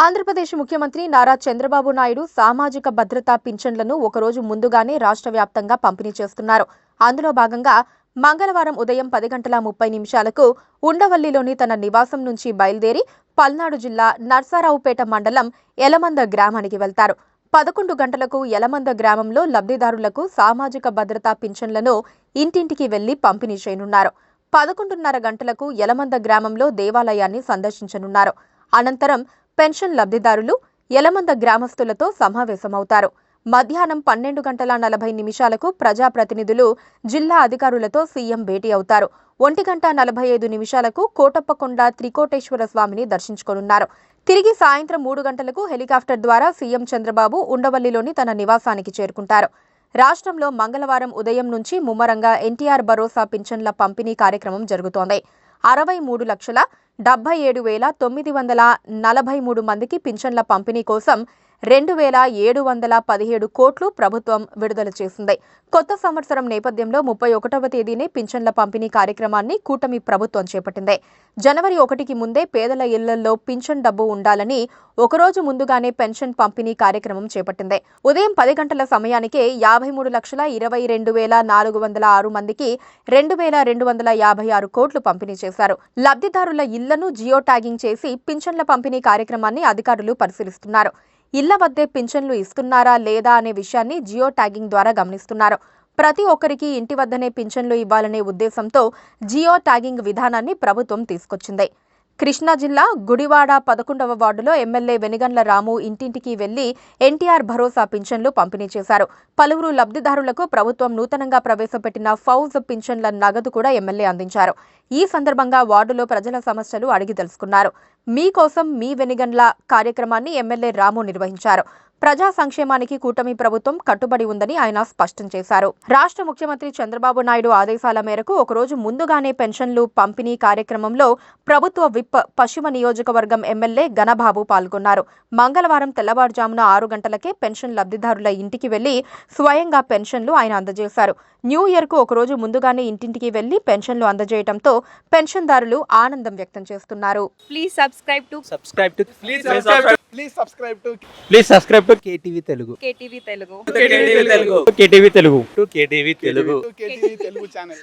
ఆంధ్రప్రదేశ్ ముఖ్యమంత్రి నారా చంద్రబాబు నాయుడు సామాజిక భద్రతా పింఛన్లను ఒకరోజు ముందుగానే రాష్ట్ర వ్యాప్తంగా పంపిణీ చేస్తున్నారు. అందులో భాగంగా మంగళవారం ఉదయం 10:30 ఉండవల్లిలోని తన నివాసం నుంచి బయలుదేరి పల్నాడు జిల్లా నర్సారావుపేట మండలం యలమంద గ్రామానికి వెళ్తారు. 11 గంటలకు యలమంద గ్రామంలో లబ్ధిదారులకు సామాజిక భద్రతా పింఛన్లను ఇంటింటికి వెళ్లి పంపిణీ చేయనున్నారు. 11:30 గంటలకు యలమంద గ్రామంలో దేవాలయాన్ని సందర్శించనున్నారు. అనంతరం పెన్షన్ లబ్ధిదారులు యలమంద గ్రామస్తులతో సమావేశమవుతారు. మధ్యాహ్నం 12:40 ప్రజాప్రతినిధులు జిల్లా అధికారులతో సీఎం భేటీ అవుతారు. 1:45 కోటప్పకొండ త్రికోటేశ్వర స్వామిని దర్శించుకోనున్నారు. తిరిగి సాయంత్రం 3 గంటలకు హెలికాప్టర్ ద్వారా సీఎం చంద్రబాబు ఉండవల్లిలోని తన నివాసానికి చేరుకుంటారు. రాష్ట్రంలో మంగళవారం ఉదయం నుంచి ముమ్మరంగా ఎన్టీఆర్ భరోసా పింఛన్ల పంపిణీ కార్యక్రమం జరుగుతోంది. 63,77,943 మందికి పింఛన్ల పంపిణీ కోసం 2,717 కోట్లు ప్రభుత్వం విడుదల చేసింది. కొత్త సంవత్సరం నేపథ్యంలో 31వ తేదీనే పింఛన్ల పంపిణీ కార్యక్రమాన్ని కూటమి ప్రభుత్వం చేపట్టింది. జనవరి 1కి ముందే పేదల ఇళ్లలో పింఛన్ డబ్బు ఉండాలని ఒకరోజు ముందుగానే పెన్షన్ పంపిణీ కార్యక్రమం చేపట్టింది. ఉదయం 10 గంటల సమయానికే 53,22,406 మందికి 2,256 కోట్లు పంపిణీ చేశారు. లబ్ధిదారుల ఇళ్లను జియో ట్యాగింగ్ చేసి పింఛన్ల పంపిణీ కార్యక్రమాన్ని అధికారులు పరిశీలిస్తున్నారు. ఇళ్ల వద్దే పింఛన్లు ఇస్తున్నారా లేదా అనే విషయాన్ని జియో ట్యాగింగ్ ద్వారా గమనిస్తున్నారు. ప్రతి ఒక్కరికి ఇంటి వద్దనే పింఛన్లు ఇవ్వాలనే ఉద్దేశంతో జియో ట్యాగింగ్ విధానాన్ని ప్రభుత్వం తీసుకొచ్చింది. కృష్ణా జిల్లా గుడివాడ 11వ వార్డులో ఎమ్మెల్యే వెనిగండ్ల రాము ఇంటింటికి వెళ్లి ఎన్టీఆర్ భరోసా పింఛన్లు పంపిణీ చేశారు. పలువురు లబ్ధిదారులకు ప్రభుత్వం నూతనంగా ప్రవేశపెట్టిన ఫౌజ్ పింఛన్ల నగదు కూడా ఎమ్మెల్యే అందించారు. ఈ సందర్భంగా వార్డులో ప్రజల సమస్యలు అడిగి తెలుసుకున్నారు. మీకోసం మీ వెనిగండ్ల కార్యక్రమాన్ని ఎమ్మెల్యే రాము నిర్వహించారు. ప్రజా సంక్షేమానికి కూటమి ప్రభుత్వం కట్టుబడి ఉందని ఆయన స్పష్టం చేశారు. రాష్ట్ర ముఖ్యమంత్రి చంద్రబాబు నాయుడు ఆదేశాల మేరకు ఒకరోజు ముందుగానే పెన్షన్లు పంపిణీ కార్యక్రమంలో ప్రభుత్వ విప్ పశ్చిమ నియోజకవర్గం ఎమ్మెల్యే ఘనబాబు పాల్గొన్నారు. మంగళవారం తెల్లవారుజామున 6 గంటలకే పెన్షన్ లబ్ధిదారుల ఇంటికి వెళ్లి స్వయంగా పెన్షన్లు ఆయన అందజేశారు. న్యూ ఇయర్ కు ఒకరోజు ముందుగానే ఇంటింటికి వెళ్లి పెన్షన్లు అందజేయడంతో పెన్షన్దారులు ఆనందం వ్యక్తం చేస్తున్నారు. Please subscribe to KTV Telugu. KTV Telugu. KTV Telugu. KTV Telugu. KTV Telugu channel.